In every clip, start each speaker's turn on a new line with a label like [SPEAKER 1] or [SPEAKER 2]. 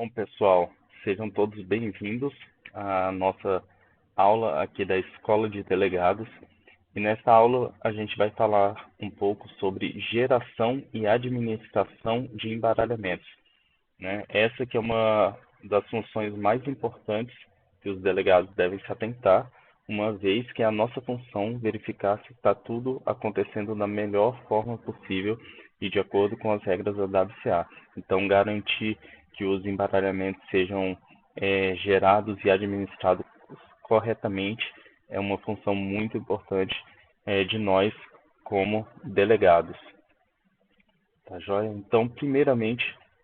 [SPEAKER 1] Bom, pessoal, sejam todos bem-vindos à nossa aula aqui da Escola de Delegados. E nessa aula a gente vai falar um pouco sobre geração e administração de embaralhamentos, né? Essa que é uma das funções mais importantes que os delegados devem se atentar, uma vez que é a nossa função verificar se está tudo acontecendo da melhor forma possível e de acordo com as regras da WCA. Então, garantir que os embaralhamentos sejam gerados e administrados corretamente é uma função muito importante de nós como delegados. Tá joia? Então, primeiramente,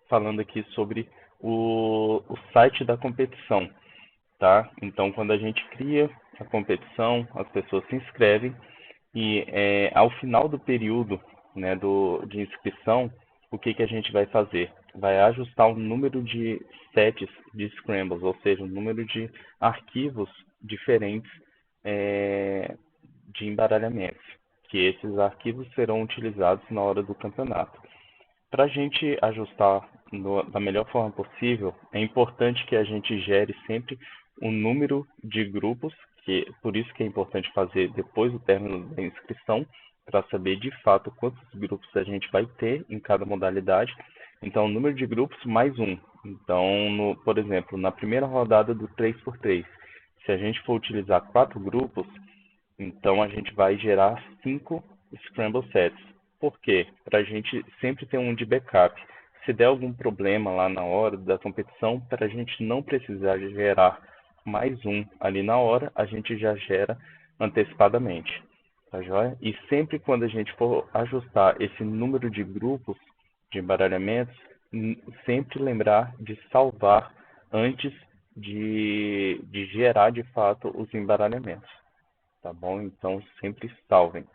[SPEAKER 1] falando aqui sobre o site da competição, tá? Então, quando a gente cria a competição, as pessoas se inscrevem e ao final do período, né, de inscrição, o que que a gente vai fazer? Vai ajustar o número de sets de scrambles, ou seja, o número de arquivos diferentes é, de embaralhamentos, que esses arquivos serão utilizados na hora do campeonato. Para a gente ajustar da melhor forma possível, é importante que a gente gere sempre um número de grupos, que por isso que é importante fazer depois do término da inscrição, para saber de fato quantos grupos a gente vai ter em cada modalidade. Então, o número de grupos mais um. Então, por exemplo, na primeira rodada do 3x3, se a gente for utilizar 4 grupos, então a gente vai gerar 5 Scramble Sets. Por quê? Para a gente sempre ter um de backup. Se der algum problema lá na hora da competição, para a gente não precisar gerar mais um ali na hora, a gente já gera antecipadamente. Tá joia? E sempre quando a gente for ajustar esse número de grupos de embaralhamentos, sempre lembrar de salvar antes de gerar de fato os embaralhamentos. Tá bom? Então sempre salvem.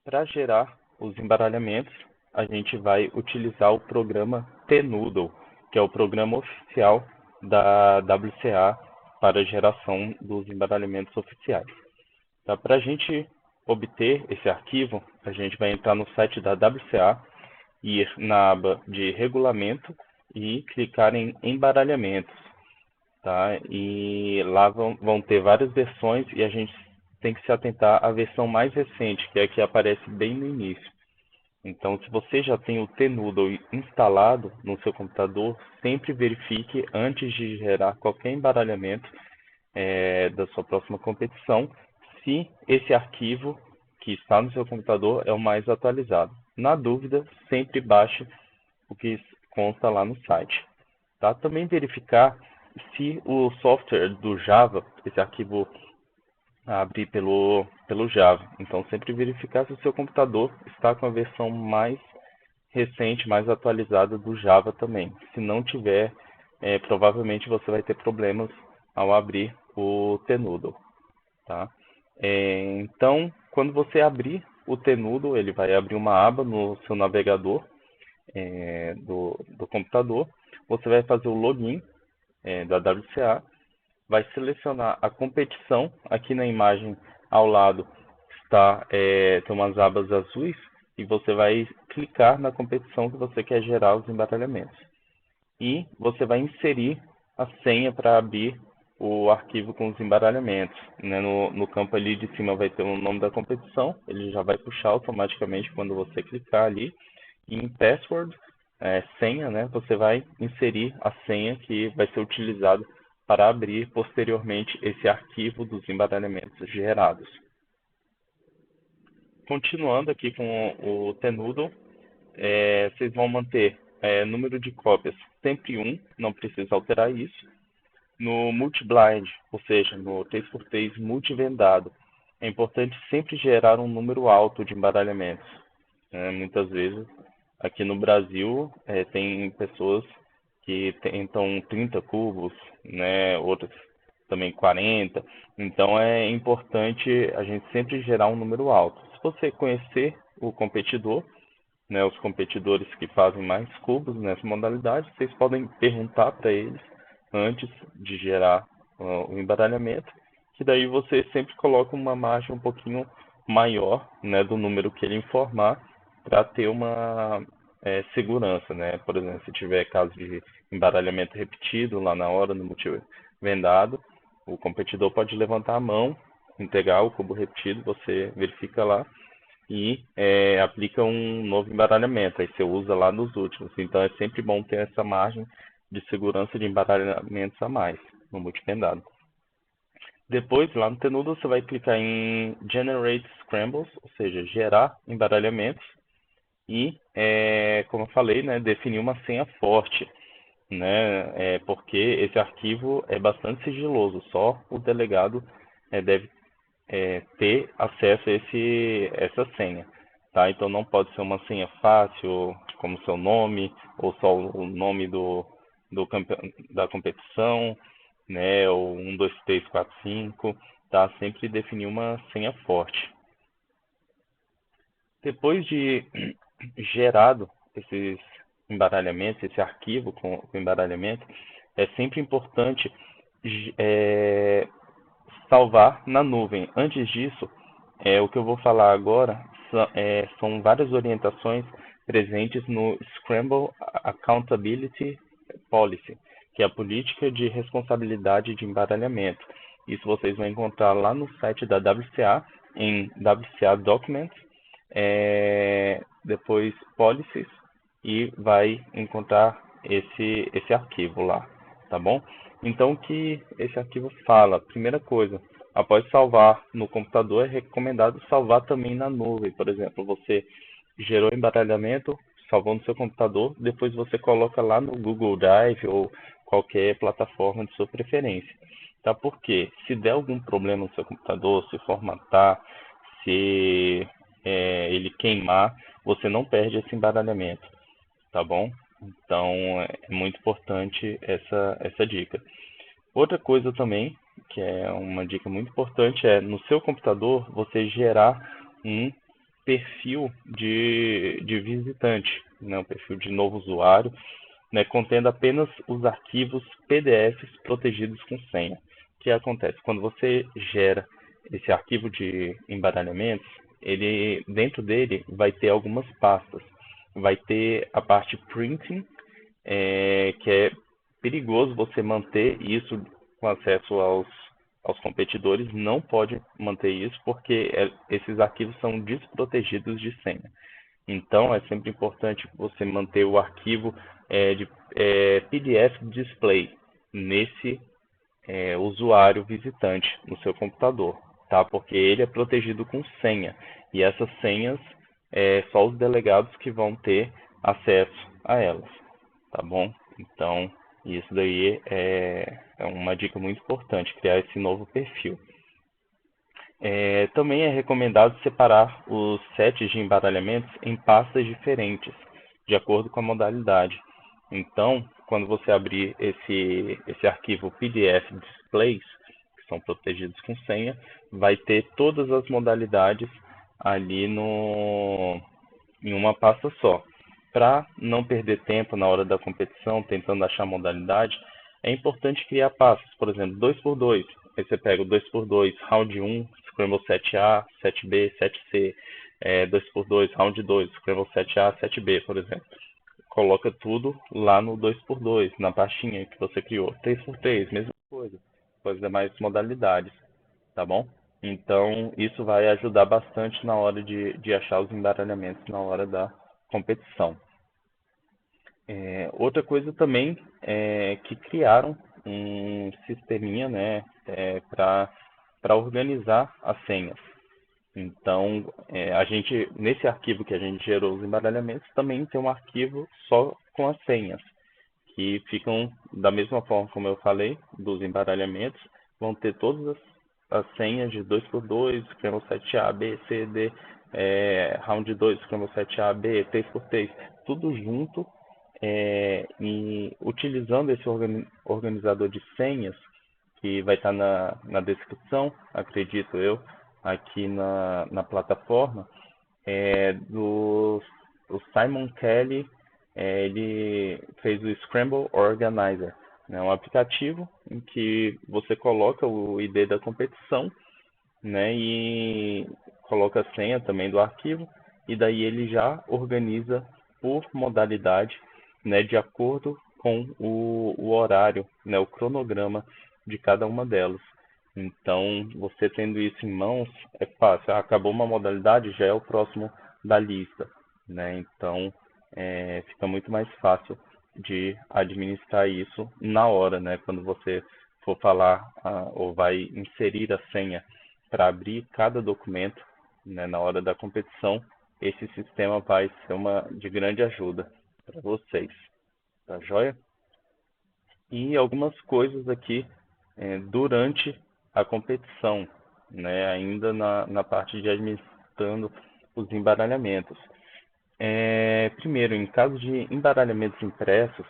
[SPEAKER 1] Para gerar os embaralhamentos, a gente vai utilizar o programa Tnoodle, que é o programa oficial da WCA para a geração dos embaralhamentos oficiais. Tá? Para a gente obter esse arquivo, a gente vai entrar no site da WCA, ir na aba de regulamento e clicar em embaralhamentos. Tá? E lá vão ter várias versões e a gente tem que se atentar à versão mais recente, que é a que aparece bem no início. Então, se você já tem o Tnoodle instalado no seu computador, sempre verifique antes de gerar qualquer embaralhamento da sua próxima competição, se esse arquivo que está no seu computador é o mais atualizado. Na dúvida, sempre baixe o que consta lá no site. Tá? Também verificar se o software do Java, esse arquivo abre pelo Java. Então, sempre verificar se o seu computador está com a versão mais recente, mais atualizada do Java também. Se não tiver, provavelmente você vai ter problemas ao abrir o Tnoodle. Tá? Então, quando você abrir o Tnoodle, ele vai abrir uma aba no seu navegador do computador. Você vai fazer o login da WCA, vai selecionar a competição. Aqui na imagem ao lado tem umas abas azuis e você vai clicar na competição que você quer gerar os embaralhamentos. E você vai inserir a senha para abrir o arquivo com os embaralhamentos. Né? No campo ali de cima vai ter o nome da competição, ele já vai puxar automaticamente quando você clicar ali. E em password, senha, né? Você vai inserir a senha que vai ser utilizada para abrir posteriormente esse arquivo dos embaralhamentos gerados. Continuando aqui com o Tnoodle, vocês vão manter número de cópias sempre 1, não precisa alterar isso. No multi-blind, ou seja, no 3x3 multivendado, é importante sempre gerar um número alto de embaralhamentos. Muitas vezes, aqui no Brasil, tem pessoas que tentam 30 cubos, né, outras também 40. Então é importante a gente sempre gerar um número alto. Se você conhecer o competidor, né, os competidores que fazem mais cubos nessa modalidade, vocês podem perguntar para eles antes de gerar o embaralhamento, que daí você sempre coloca uma margem um pouquinho maior, né, do número que ele informar, para ter segurança, né? Por exemplo, se tiver caso de embaralhamento repetido lá na hora, no multivendado, o competidor pode levantar a mão, entregar o cubo repetido, você verifica lá e aplica um novo embaralhamento. Aí você usa lá nos últimos. Então é sempre bom ter essa margem de segurança de embaralhamentos a mais no multivendado. Depois, lá no Tenudo, você vai clicar em Generate Scrambles, ou seja, gerar embaralhamentos e, como eu falei, né, definir uma senha forte, né, porque esse arquivo é bastante sigiloso, só o delegado deve ter acesso a essa senha, tá? Então não pode ser uma senha fácil, como seu nome, ou só o nome da competição, né, ou 1, 2, 3, 4, 5, tá? Sempre definir uma senha forte. Depois de gerado esses embaralhamentos, esse arquivo com embaralhamento, é sempre importante é, salvar na nuvem. Antes disso, o que eu vou falar agora são várias orientações presentes no Scramble Accountability Policy, que é a política de responsabilidade de embaralhamento. Isso vocês vão encontrar lá no site da WCA, em WCA Documents, depois Policies, e vai encontrar esse arquivo lá, tá bom? Então, o que esse arquivo fala? Primeira coisa, após salvar no computador, é recomendado salvar também na nuvem. Por exemplo, você gerou embaralhamento, salvou no seu computador, depois você coloca lá no Google Drive ou qualquer plataforma de sua preferência. Tá? Porque se der algum problema no seu computador, se formatar, se ele queimar, você não perde esse embaralhamento, tá bom? Então é muito importante essa dica. Outra coisa também, que é uma dica muito importante, é no seu computador você gerar um perfil de visitante, né, um perfil de novo usuário, né, contendo apenas os arquivos PDFs protegidos com senha. O que acontece? Quando você gera esse arquivo de embaralhamentos, ele dentro dele vai ter algumas pastas. Vai ter a parte printing, que é perigoso você manter isso com acesso aos competidores, não pode manter isso porque esses arquivos são desprotegidos de senha. Então, é sempre importante você manter o arquivo de PDF display nesse usuário visitante no seu computador, tá? Porque ele é protegido com senha e essas senhas só os delegados que vão ter acesso a elas, tá bom? Então, isso daí é uma dica muito importante, criar esse novo perfil. Também é recomendado separar os sets de embaralhamentos em pastas diferentes, de acordo com a modalidade. Então, quando você abrir esse arquivo PDF Displays, que são protegidos com senha, vai ter todas as modalidades ali em uma pasta só. Para não perder tempo na hora da competição, tentando achar modalidade, é importante criar pastas, por exemplo, 2x2. Aí você pega o 2x2, round 1, Scramble 7A, 7B, 7C, 2x2, round 2, Scramble 7A, 7B, por exemplo. Coloca tudo lá no 2x2, na pastinha que você criou. 3x3, mesma coisa, com as demais modalidades, tá bom? Então, isso vai ajudar bastante na hora de achar os embaralhamentos na hora da competição. Outra coisa também é que criaram um sisteminha, né, para organizar as senhas. Então, nesse arquivo que a gente gerou os embaralhamentos, também tem um arquivo só com as senhas, que ficam da mesma forma como eu falei, dos embaralhamentos, vão ter todas as senhas de 2x2, Scramble 7A, B, C, D, Round 2, Scramble 7A, B, 3x3, tudo junto, e utilizando esse organizador de senhas, que vai estar na descrição, acredito eu, aqui na plataforma, o Simon Kelly, ele fez o Scramble Organizer, né, um aplicativo em que você coloca o ID da competição, né, e coloca a senha também do arquivo, e daí ele já organiza por modalidade, né, de acordo com o horário, né, o cronograma de cada uma delas. Então, você tendo isso em mãos, é fácil. Acabou uma modalidade, já é o próximo da lista, né? Então, fica muito mais fácil de administrar isso na hora, né? Quando você for falar ou vai inserir a senha para abrir cada documento, né, na hora da competição, esse sistema vai ser uma de grande ajuda para vocês, tá joia? E algumas coisas aqui durante a competição, né, ainda na parte de administrando os embaralhamentos. Primeiro, em caso de embaralhamentos impressos,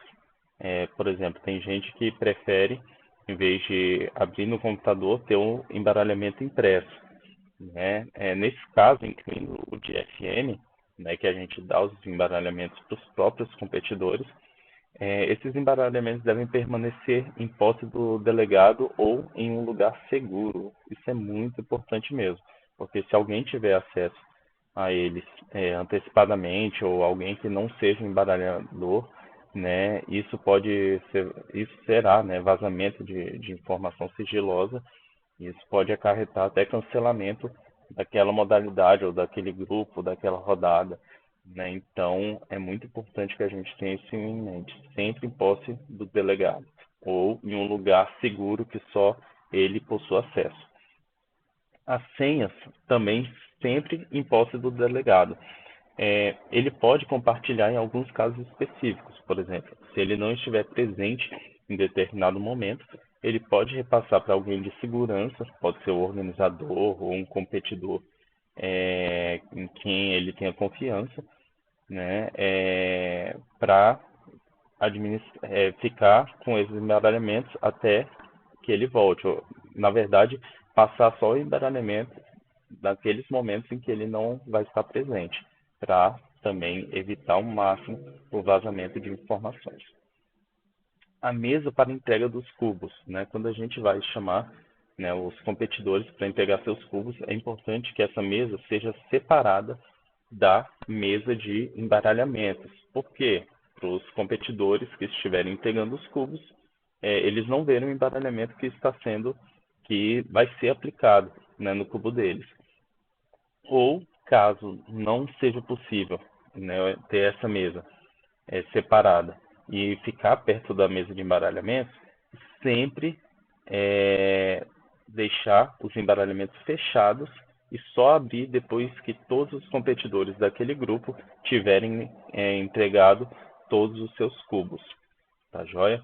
[SPEAKER 1] por exemplo, tem gente que prefere, em vez de abrir no computador, ter um embaralhamento impresso, né? Nesse caso, incluindo o de FM, né, que a gente dá os embaralhamentos para os próprios competidores, esses embaralhamentos devem permanecer em posse do delegado ou em um lugar seguro. Isso é muito importante mesmo, porque se alguém tiver acesso a eles antecipadamente ou alguém que não seja um embaralhador, né, isso será, né, vazamento de informação sigilosa. Isso pode acarretar até cancelamento daquela modalidade ou daquele grupo, daquela rodada, né? Então, é muito importante que a gente tenha isso em mente, sempre em posse do delegado ou em um lugar seguro que só ele possua acesso. As senhas também sempre em posse do delegado. Ele pode compartilhar em alguns casos específicos, por exemplo, se ele não estiver presente em determinado momento, ele pode repassar para alguém de segurança, pode ser o organizador ou um competidor em quem ele tenha confiança, né, para ficar com esses embaralhamentos até que ele volte. Ou, na verdade, passar só o embaralhamento naqueles momentos em que ele não vai estar presente, para também evitar ao máximo o vazamento de informações. A mesa para entrega dos cubos, né? Quando a gente vai chamar, né, os competidores para entregar seus cubos, é importante que essa mesa seja separada da mesa de embaralhamentos. Por quê? Para os competidores que estiverem entregando os cubos, eles não verem o embaralhamento que vai ser aplicado, né, no cubo deles. Ou, caso não seja possível, né, ter essa mesa separada e ficar perto da mesa de embaralhamento, sempre deixar os embaralhamentos fechados e só abrir depois que todos os competidores daquele grupo tiverem entregado todos os seus cubos. Tá joia?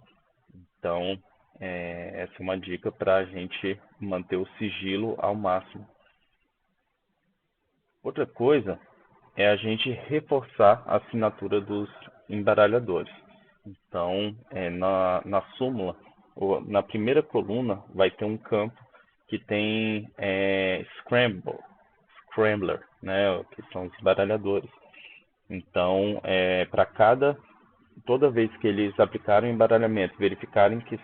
[SPEAKER 1] Então, essa é uma dica para a gente manter o sigilo ao máximo. Outra coisa é a gente reforçar a assinatura dos embaralhadores. Então, na súmula, na primeira coluna, vai ter um campo que tem Scrambler, né, que são os embaralhadores. Então, toda vez que eles aplicarem o embaralhamento, verificarem que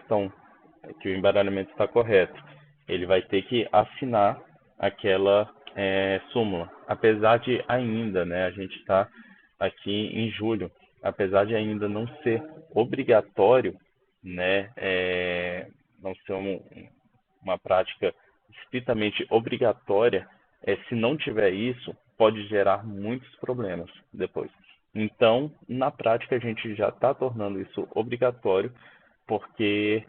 [SPEAKER 1] o embaralhamento está correto, ele vai ter que assinar aquela súmula. Apesar de ainda, né, a gente está aqui em julho, apesar de ainda não ser obrigatório, né, não ser uma prática estritamente obrigatória, se não tiver isso, pode gerar muitos problemas depois. Então, na prática, a gente já está tornando isso obrigatório, porque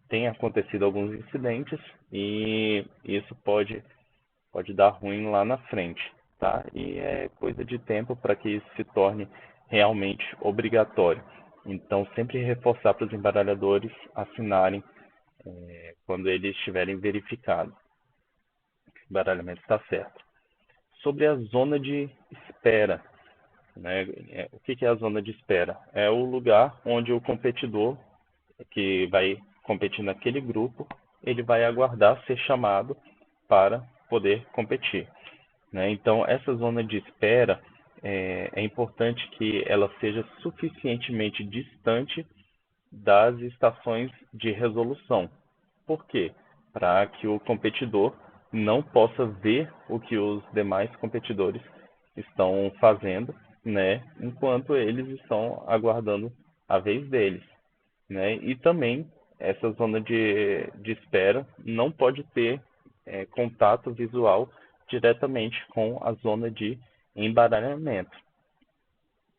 [SPEAKER 1] tem acontecido alguns incidentes e isso pode dar ruim lá na frente, tá? E é coisa de tempo para que isso se torne realmente obrigatório. Então, sempre reforçar para os embaralhadores assinarem quando eles estiverem verificados que o embaralhamento está certo. Sobre a zona de espera, né? O que é a zona de espera? É o lugar onde o competidor que vai competir naquele grupo, ele vai aguardar ser chamado para poder competir, né? Então, essa zona de espera é importante que ela seja suficientemente distante das estações de resolução. Por quê? Para que o competidor não possa ver o que os demais competidores estão fazendo né, enquanto eles estão aguardando a vez deles, né? E também essa zona de espera não pode ter contato visual diretamente com a zona de embaralhamento,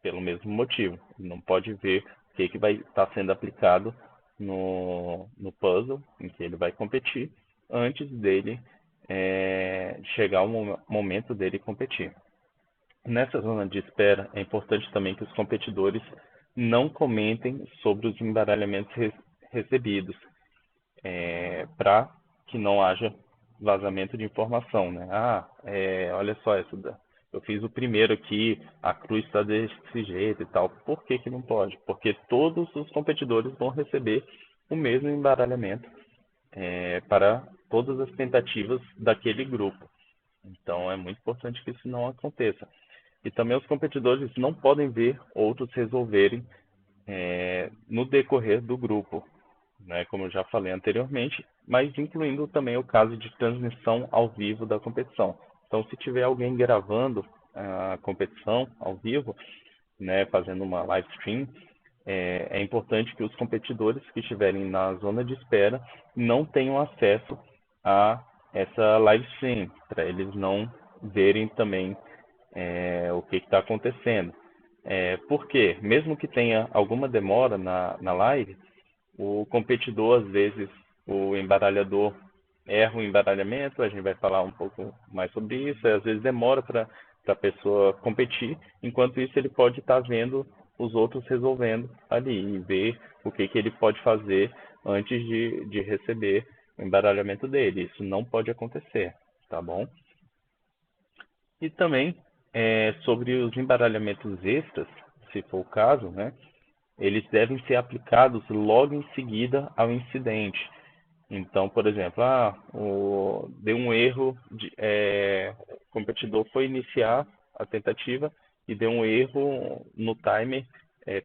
[SPEAKER 1] pelo mesmo motivo. Não pode ver o que vai estar sendo aplicado no puzzle em que ele vai competir antes dele chegar o momento dele competir. Nessa zona de espera, é importante também que os competidores não comentem sobre os embaralhamentos recebidos, para que não haja vazamento de informação, né? Olha só eu fiz o primeiro aqui, a cruz está desse jeito e tal. Por que que não pode? Porque todos os competidores vão receber o mesmo embaralhamento para todas as tentativas daquele grupo. Então é muito importante que isso não aconteça. E também os competidores não podem ver outros resolverem no decorrer do grupo, né, como eu já falei anteriormente, mas incluindo também o caso de transmissão ao vivo da competição. Então, se tiver alguém gravando a competição ao vivo, né, fazendo uma live stream, é importante que os competidores que estiverem na zona de espera não tenham acesso a essa live stream, para eles não verem também o que está acontecendo. Porque, mesmo que tenha alguma demora na live, o competidor, às vezes, o embaralhador erra o embaralhamento, a gente vai falar um pouco mais sobre isso, às vezes demora para a pessoa competir, enquanto isso ele pode estar vendo os outros resolvendo ali e ver o que, que ele pode fazer antes de receber o embaralhamento dele. Isso não pode acontecer, tá bom? E também sobre os embaralhamentos extras, se for o caso, né? Eles devem ser aplicados logo em seguida ao incidente. Então, por exemplo, deu um erro, o competidor foi iniciar a tentativa e deu um erro no timer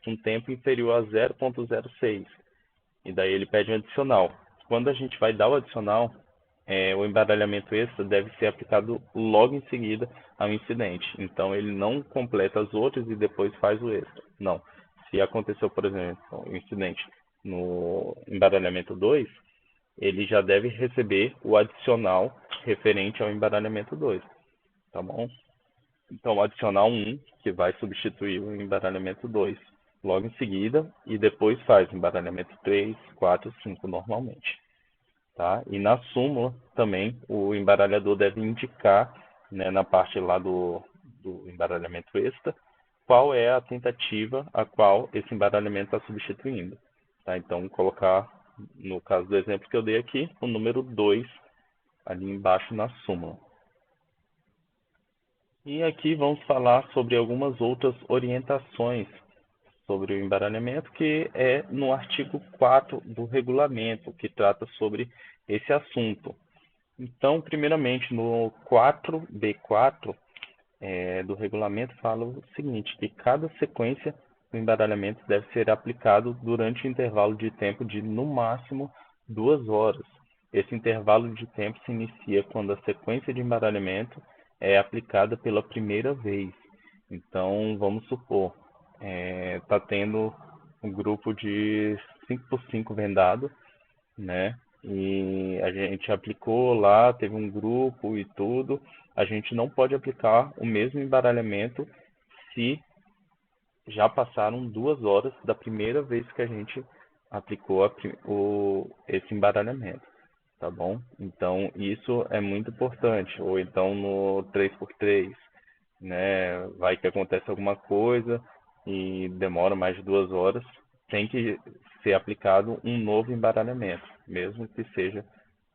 [SPEAKER 1] com tempo inferior a 0,06. E daí ele pede um adicional. Quando a gente vai dar o adicional, o embaralhamento extra deve ser aplicado logo em seguida ao incidente. Então ele não completa as outras e depois faz o extra. Não. Se aconteceu, por exemplo, um incidente no embaralhamento 2, ele já deve receber o adicional referente ao embaralhamento 2, tá bom? Então, o adicional 1, que vai substituir o embaralhamento 2 logo em seguida, e depois faz o embaralhamento 3, 4, 5 normalmente. Tá? E na súmula também o embaralhador deve indicar, né, na parte lá do embaralhamento extra, qual é a tentativa a qual esse embaralhamento está substituindo. Tá? Então, colocar, no caso do exemplo que eu dei aqui, o número 2 ali embaixo na súmula. E aqui vamos falar sobre algumas outras orientações sobre o embaralhamento, que é no artigo 4 do regulamento, que trata sobre esse assunto. Então, primeiramente, no 4B4 do regulamento fala o seguinte, que cada sequência do embaralhamento deve ser aplicado durante um intervalo de tempo de, no máximo, 2 horas. Esse intervalo de tempo se inicia quando a sequência de embaralhamento é aplicada pela primeira vez. Então, vamos supor, está tendo um grupo de 5x5 vendado, né? E a gente aplicou lá, teve um grupo e tudo. A gente não pode aplicar o mesmo embaralhamento se já passaram 2 horas da primeira vez que a gente aplicou esse embaralhamento, tá bom? Então, isso é muito importante. Ou então no 3x3, né? Vai que acontece alguma coisa e demora mais de 2 horas, tem que ser aplicado um novo embaralhamento, mesmo que seja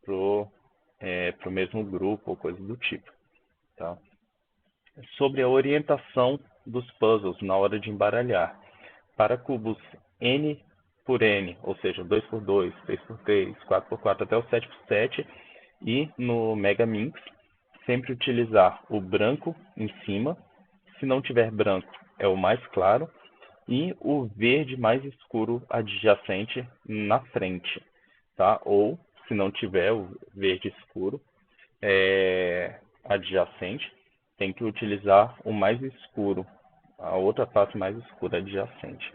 [SPEAKER 1] pro mesmo grupo ou coisa do tipo, tá? Sobre a orientação dos puzzles na hora de embaralhar. Para cubos N por N, ou seja, 2x2, 3x3, 4x4 até o 7x7, e no Mega Minx, sempre utilizar o branco em cima. Se não tiver branco, é o mais claro. E o verde mais escuro adjacente na frente. Tá? Ou, se não tiver o verde escuro adjacente, tem que utilizar o mais escuro a outra face mais escura adjacente.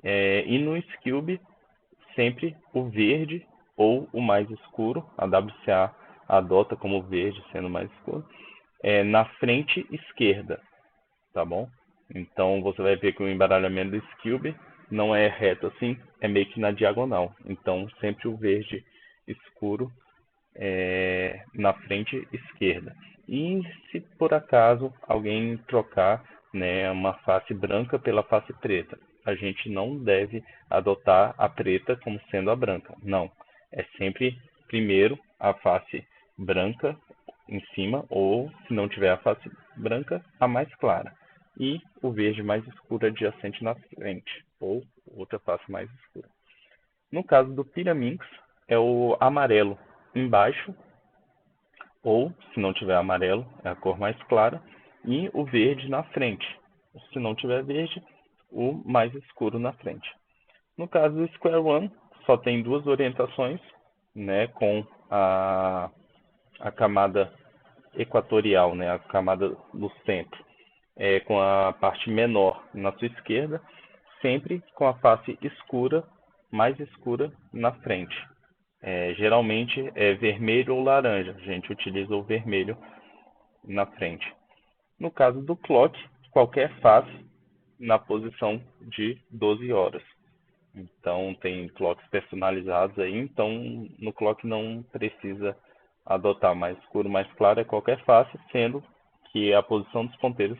[SPEAKER 1] E no Scube, sempre o verde ou o mais escuro, a WCA adota como verde sendo mais escuro, na frente esquerda, tá bom? Então você vai ver que o embaralhamento do Scube não é reto assim, é meio que na diagonal. Então sempre o verde escuro na frente esquerda. E se por acaso alguém trocar, né, uma face branca pela face preta, a gente não deve adotar a preta como sendo a branca. Não. É sempre primeiro a face branca em cima, ou se não tiver a face branca, a mais clara. E o verde mais escuro adjacente na frente, ou outra face mais escura. No caso do Pyraminx, é o amarelo embaixo, ou, se não tiver amarelo, é a cor mais clara, e o verde na frente. Se não tiver verde, o mais escuro na frente. No caso do Square One, só tem duas orientações, né, com a camada equatorial, né, a camada do centro, com a parte menor na sua esquerda, sempre com a face escura, mais escura na frente. Geralmente é vermelho ou laranja. A gente utiliza o vermelho na frente. No caso do clock, qualquer face na posição de 12 horas. Então tem clocks personalizados aí, então no clock não precisa adotar mais escuro, mais claro, é qualquer face, sendo que a posição dos ponteiros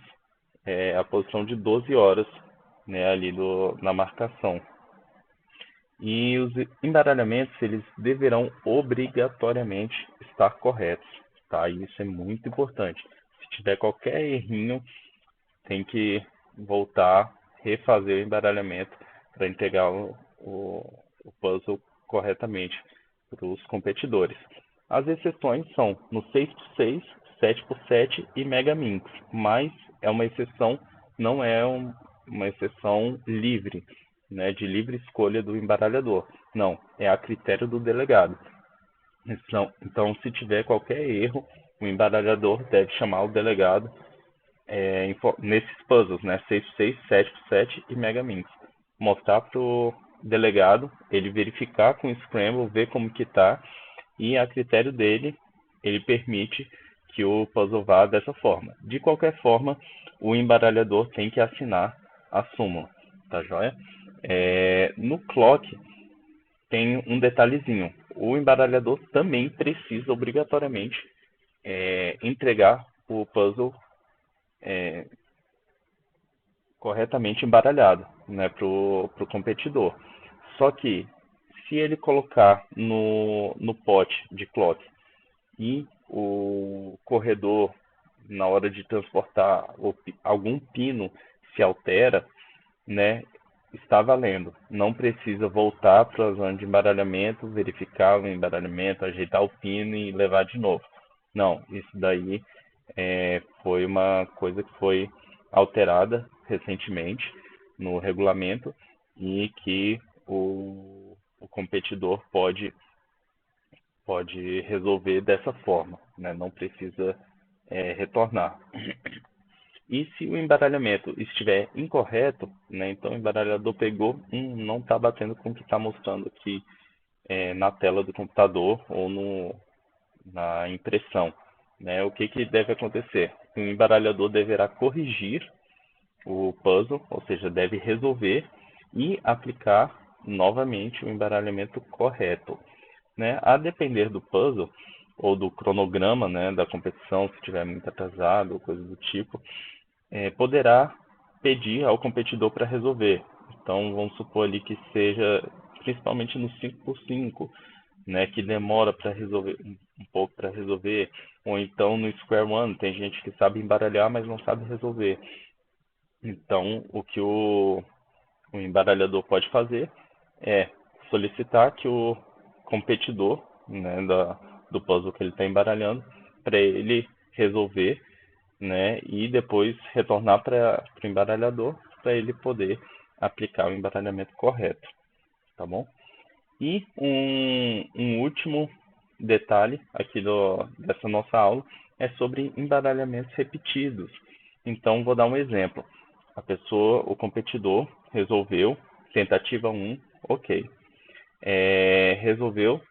[SPEAKER 1] é a posição de 12 horas, né, ali na marcação. E os embaralhamentos, eles deverão obrigatoriamente estar corretos, tá? E isso é muito importante. Se tiver qualquer errinho, tem que voltar, refazer o embaralhamento para entregar o puzzle corretamente para os competidores. As exceções são no 6x6, 7x7 e Mega Minx, mas é uma exceção, não é uma exceção livre, né, de livre escolha do embaralhador. Não, é a critério do delegado. Então, se tiver qualquer erro, o embaralhador deve chamar o delegado nesses puzzles, né, 6x6, 7x7 e Mega Minx. Mostrar para o delegado, ele verificar com o Scramble, ver como que tá, e a critério dele, ele permite que o puzzle vá dessa forma. De qualquer forma, o embaralhador tem que assinar a súmula, tá joia? No clock tem um detalhezinho. O embaralhador também precisa obrigatoriamente entregar o puzzle corretamente embaralhado, né, para o competidor. Só que se ele colocar no pote de clock e o corredor, na hora de transportar algum pino, se altera, né, está valendo. Não precisa voltar para a zona de embaralhamento, verificar o embaralhamento, ajeitar o pino e levar de novo. Não, isso daí foi uma coisa que foi alterada recentemente no regulamento e que o competidor pode resolver dessa forma, né? Não precisa retornar. E se o embaralhamento estiver incorreto, né, então o embaralhador pegou, não está batendo com o que está mostrando aqui na tela do computador ou na impressão. Né? O que deve acontecer? O embaralhador deverá corrigir o puzzle, ou seja, deve resolver e aplicar novamente o embaralhamento correto. Né? A depender do puzzle ou do cronograma, né, da competição, se estiver muito atrasado ou coisa do tipo, poderá pedir ao competidor para resolver. Então, vamos supor ali que seja, principalmente no 5x5, né, que demora para resolver um pouco para resolver, ou então no Square One, tem gente que sabe embaralhar, mas não sabe resolver. Então, o que o embaralhador pode fazer é solicitar que o competidor, né, do puzzle que ele está embaralhando, para ele resolver, né, e depois retornar para o embaralhador para ele poder aplicar o embaralhamento correto, tá bom? E um último detalhe aqui dessa nossa aula é sobre embaralhamentos repetidos. Então, vou dar um exemplo. A pessoa, o competidor, resolveu, tentativa 1, ok. Resolveu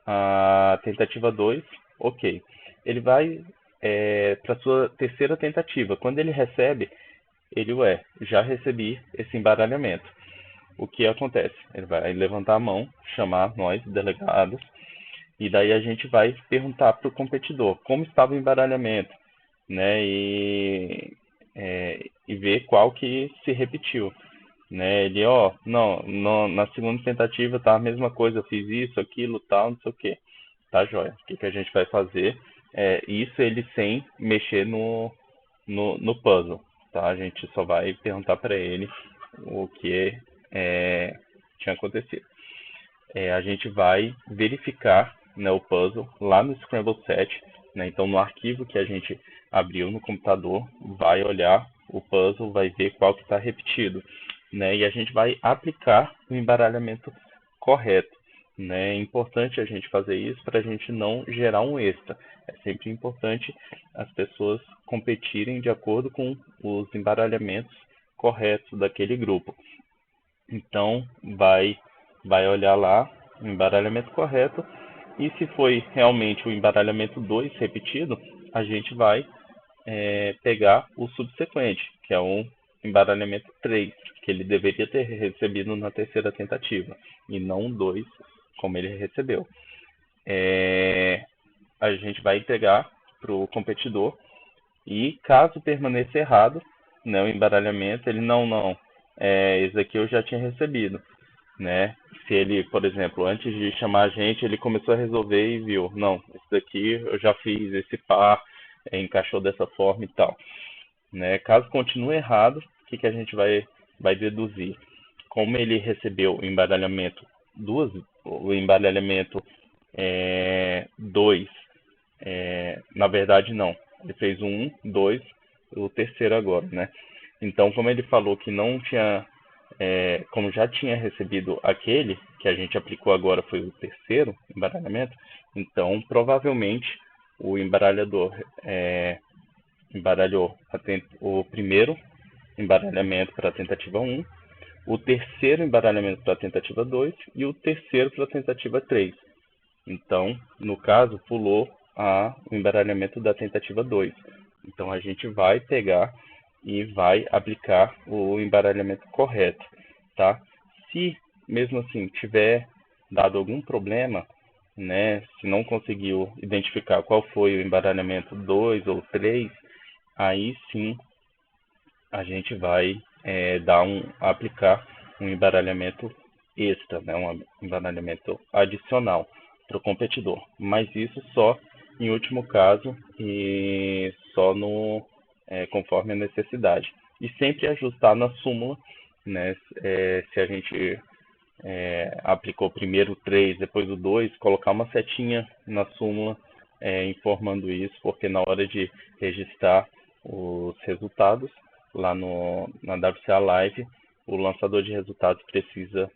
[SPEAKER 1] a tentativa 2, ok. Ele vai para a sua terceira tentativa. Quando ele recebe, já recebi esse embaralhamento. O que acontece? Ele vai levantar a mão, chamar nós, delegados, e daí a gente vai perguntar para o competidor como estava o embaralhamento, né? E ver qual que se repetiu, né? Ele, não, na segunda tentativa tá a mesma coisa, eu fiz isso, aquilo, tal, não sei o que. Tá, joia. O que que a gente vai fazer? Isso ele sem mexer no puzzle, tá? A gente só vai perguntar para ele o que tinha acontecido. A gente vai verificar, né, o puzzle lá no Scramble Set, né? Então, no arquivo que a gente abriu no computador, vai olhar o puzzle, vai ver qual que está repetido, né? E a gente vai aplicar o embaralhamento correto, né? É importante a gente fazer isso para a gente não gerar um extra. É sempre importante as pessoas competirem de acordo com os embaralhamentos corretos daquele grupo. Então, vai olhar lá o embaralhamento correto e se foi realmente o embaralhamento 2 repetido, a gente vai pegar o subsequente, que é o embaralhamento 3, que ele deveria ter recebido na terceira tentativa, e não o 2, como ele recebeu. A gente vai entregar para o competidor e caso permaneça errado, né, o embaralhamento, ele não, esse aqui eu já tinha recebido, né? Se ele, por exemplo, antes de chamar a gente, ele começou a resolver e viu, não, esse daqui eu já fiz, esse par encaixou dessa forma e tal, né? Caso continue errado, o que que a gente vai deduzir? Como ele recebeu o embaralhamento o embaralhamento 2, na verdade não, ele fez o 1, 2, o terceiro agora, né? Então, como ele falou que não tinha, como já tinha recebido aquele que a gente aplicou agora foi o terceiro embaralhamento, então provavelmente o embaralhador embaralhou o primeiro embaralhamento para a tentativa 1, o terceiro embaralhamento para a tentativa 2 e o terceiro para a tentativa 3. Então, no caso, pulou o embaralhamento da tentativa 2. Então, a gente vai pegar e vai aplicar o embaralhamento correto, tá? Se, mesmo assim, tiver dado algum problema, né, se não conseguiu identificar qual foi o embaralhamento 2 ou 3, aí sim a gente vai aplicar um embaralhamento extra, né, um embaralhamento adicional para o competidor. Mas isso só em último caso e só conforme a necessidade. E sempre ajustar na súmula, né, se a gente aplicou primeiro o 3, depois o 2, colocar uma setinha na súmula informando isso, porque na hora de registrar os resultados lá na WCA Live, o lançador de resultados precisa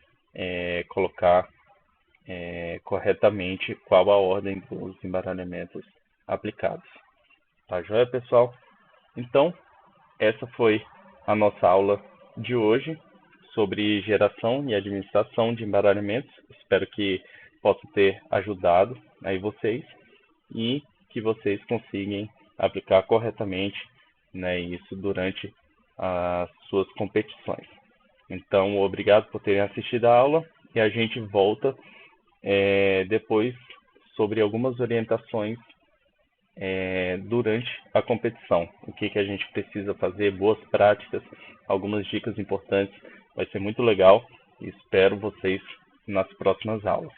[SPEAKER 1] colocar corretamente qual a ordem dos embaralhamentos aplicados. Tá joia, pessoal? Então, essa foi a nossa aula de hoje sobre geração e administração de embaralhamentos. Espero que possa ter ajudado aí vocês e que vocês consigam aplicar corretamente, né, isso durante as suas competições. Então, obrigado por terem assistido a aula e a gente volta depois sobre algumas orientações durante a competição. O que a gente precisa fazer, boas práticas, algumas dicas importantes. Vai ser muito legal e espero vocês nas próximas aulas.